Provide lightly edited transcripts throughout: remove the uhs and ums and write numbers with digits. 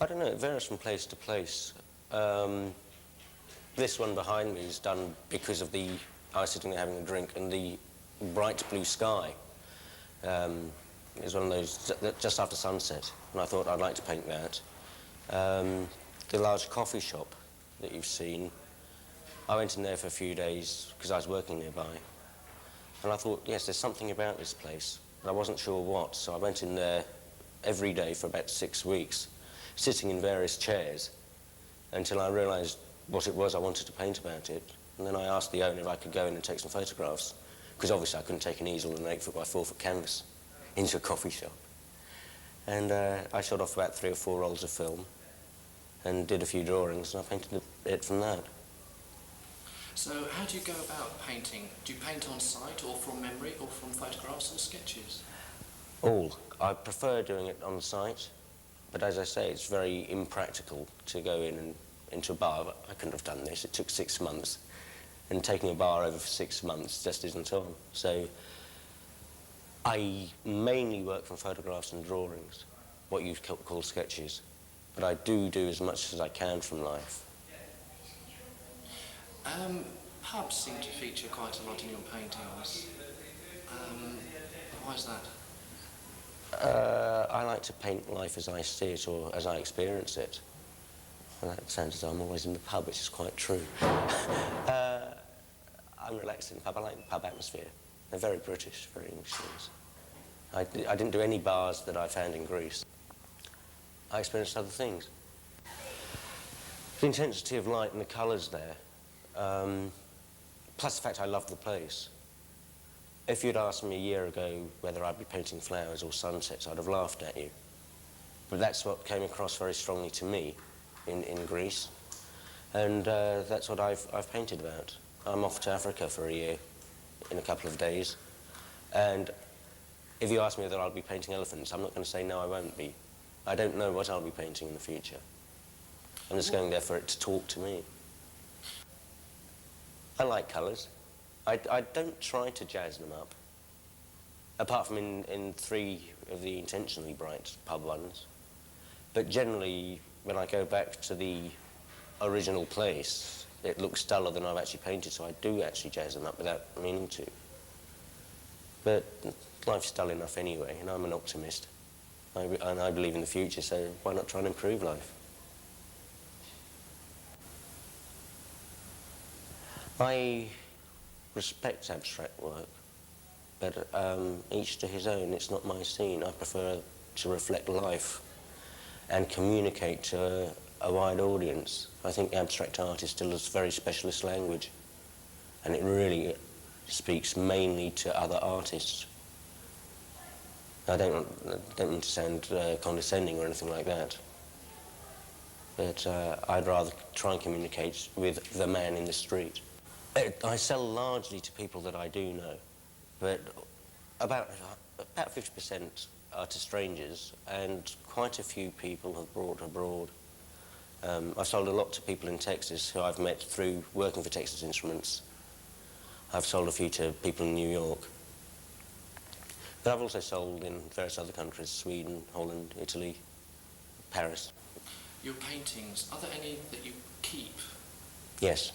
I don't know, it varies from place to place. This one behind me is done because of I was sitting there having a drink, and the bright blue sky is one of those just after sunset, and I thought I'd like to paint that. The large coffee shop that you've seen, I went in there for a few days because I was working nearby, and I thought, yes, there's something about this place, but I wasn't sure what, so I went in there every day for about 6 weeks, sitting in various chairs until I realised what it was I wanted to paint about it. And then I asked the owner if I could go in and take some photographs, because obviously I couldn't take an easel and an 8 foot by 4 foot canvas into a coffee shop. And I shot off about 3 or 4 rolls of film and did a few drawings, and I painted it from that. So how do you go about painting? Do you paint on site, or from memory, or from photographs or sketches? All. I prefer doing it on site, but as I say, it's very impractical to go in and into a bar. I couldn't have done this. It took 6 months, and taking a bar over for 6 months just isn't on. So I mainly work from photographs and drawings, what you call sketches, but I do as much as I can from life. Pubs seem to feature quite a lot in your paintings. Why is that? I like to paint life as I see it or as I experience it. And that sounds as though I'm always in the pub, which is quite true. I'm relaxed in the pub. I like the pub atmosphere. They're very British, very English things. I didn't do any bars that I found in Greece. I experienced other things. The intensity of light and the colours there, plus the fact I love the place. If you'd asked me a year ago whether I'd be painting flowers or sunsets, I'd have laughed at you. But that's what came across very strongly to me in Greece, and that's what I've painted about. I'm off to Africa for a year in a couple of days, and if you ask me whether I'll be painting elephants, I'm not going to say no, I won't be. I don't know what I'll be painting in the future. I'm just going there for it to talk to me. I like colours. I don't try to jazz them up, apart from in 3 of the intentionally bright pub ones. But generally, when I go back to the original place, it looks duller than I've actually painted, so I do actually jazz them up without meaning to. But life's dull enough anyway, and I'm an optimist. And I believe in the future, so why not try and improve life? I respect abstract work, but each to his own. It's not my scene. I prefer to reflect life and communicate to a wide audience. I think abstract art is still a very specialist language, and it really speaks mainly to other artists. I don't mean to sound condescending or anything like that, but I'd rather try and communicate with the man in the street. I sell largely to people that I do know, but about 50% are to strangers, and quite a few people have brought abroad. I've sold a lot to people in Texas who I've met through working for Texas Instruments. I've sold a few to people in New York. But I've also sold in various other countries, Sweden, Holland, Italy, Paris. Your paintings, are there any that you keep? Yes.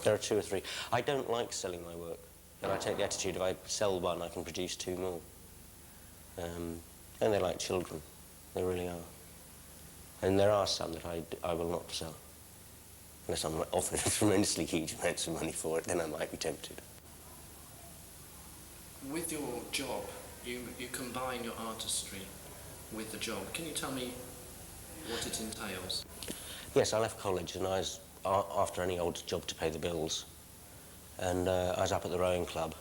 There are 2 or 3. I don't like selling my work, but I take the attitude if I sell one, I can produce 2 more. And they're like children. They really are. And there are some that I will not sell. Unless I'm offered tremendously huge amounts of money for it, then I might be tempted. With your job, you combine your artistry with the job. Can you tell me what it entails? Yes, I left college and I was after any old job to pay the bills. And I was up at the rowing club,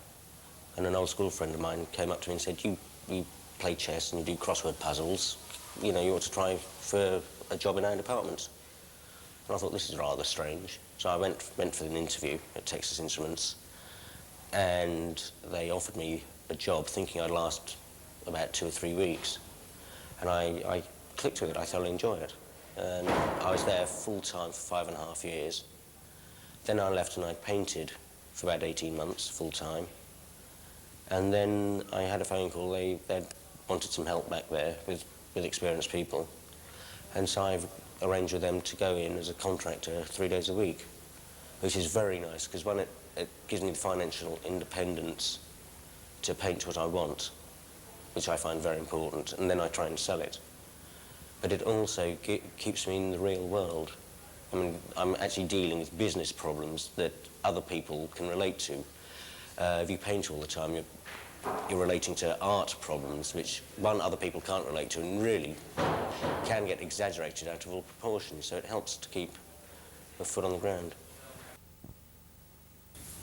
and an old school friend of mine came up to me and said, you play chess and you do crossword puzzles, you know, you ought to try for a job in our department. And I thought, this is rather strange. So I went for an interview at Texas Instruments, and they offered me a job thinking I'd last about 2 or 3 weeks. And I clicked with it. I thoroughly enjoyed it. And I was there full-time for 5.5 years. Then I left and I painted for about 18 months, full-time. And then I had a phone call. They wanted some help back there with experienced people. And so I've arranged with them to go in as a contractor 3 days a week, which is very nice, because one, it gives me the financial independence to paint what I want, which I find very important, and then I try and sell it. But it also keeps me in the real world. I mean, I'm actually dealing with business problems that other people can relate to. If you paint all the time, you're relating to art problems, which other people can't relate to, and really can get exaggerated out of all proportion, so it helps to keep a foot on the ground.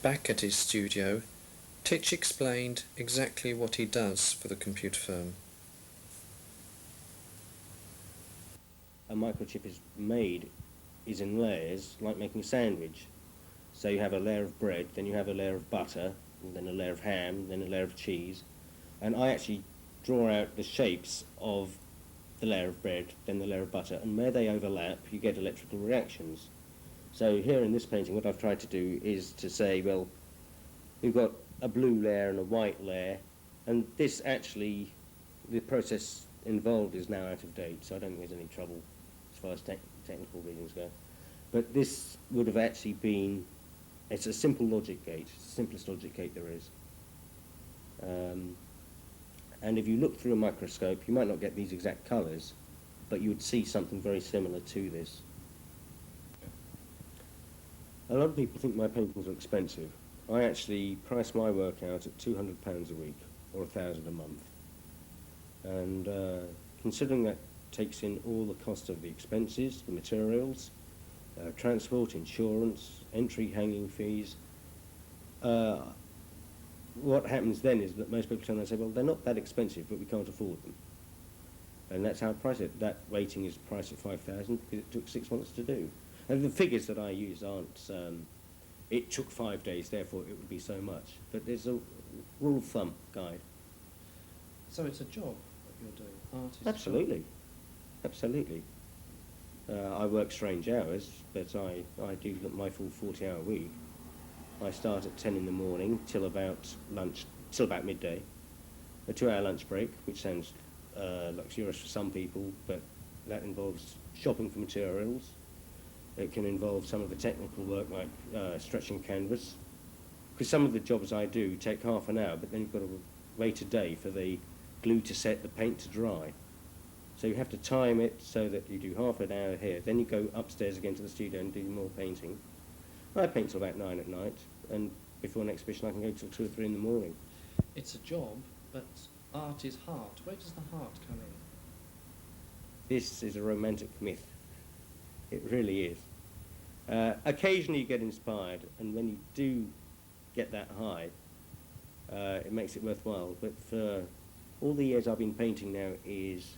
Back at his studio, Tich explained exactly what he does for the computer firm. A microchip is in layers, like making a sandwich. So you have a layer of bread, then you have a layer of butter, and then a layer of ham, then a layer of cheese. And I actually draw out the shapes of the layer of bread, then the layer of butter, and where they overlap, you get electrical reactions. So here in this painting, what I've tried to do is to say, well, we've got a blue layer and a white layer, and this actually, the process involved is now out of date, so I don't think there's any trouble as far as technical readings go. But this would have actually been, it's a simple logic gate, it's the simplest logic gate there is. And if you look through a microscope, you might not get these exact colours, but you would see something very similar to this. A lot of people think my paintings are expensive. I actually price my work out at £200 a week, or £1,000 a month. And considering that takes in all the cost of the expenses, the materials, transport, insurance, entry hanging fees, what happens then is that most people turn around and say, well, they're not that expensive, but we can't afford them. And that's how I price it. That rating is priced at £5,000 because it took 6 months to do. And the figures that I use aren't, it took 5 days, therefore it would be so much. But there's a rule of thumb guide. So it's a job that you're doing? Art is Absolutely. a job. Absolutely. I work strange hours, but I do my full 40-hour week. I start at 10 in the morning till about midday. A 2-hour lunch break, which sounds luxurious for some people, but that involves shopping for materials. It can involve some of the technical work like stretching canvas. Because some of the jobs I do take half an hour, but then you've got to wait a day for the glue to set, the paint to dry. So you have to time it so that you do half an hour here, then you go upstairs again to the studio and do more painting. I paint till about 9 at night, and before an exhibition I can go till 2 or 3 in the morning. It's a job, but art is heart. Where does the heart come in? This is a romantic myth. It really is. Occasionally you get inspired, and when you do get that high, it makes it worthwhile. But for all the years I've been painting now is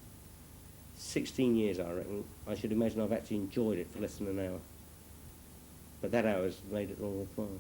16 years, I reckon. I should imagine I've actually enjoyed it for less than an hour. But that hour's made it all worthwhile.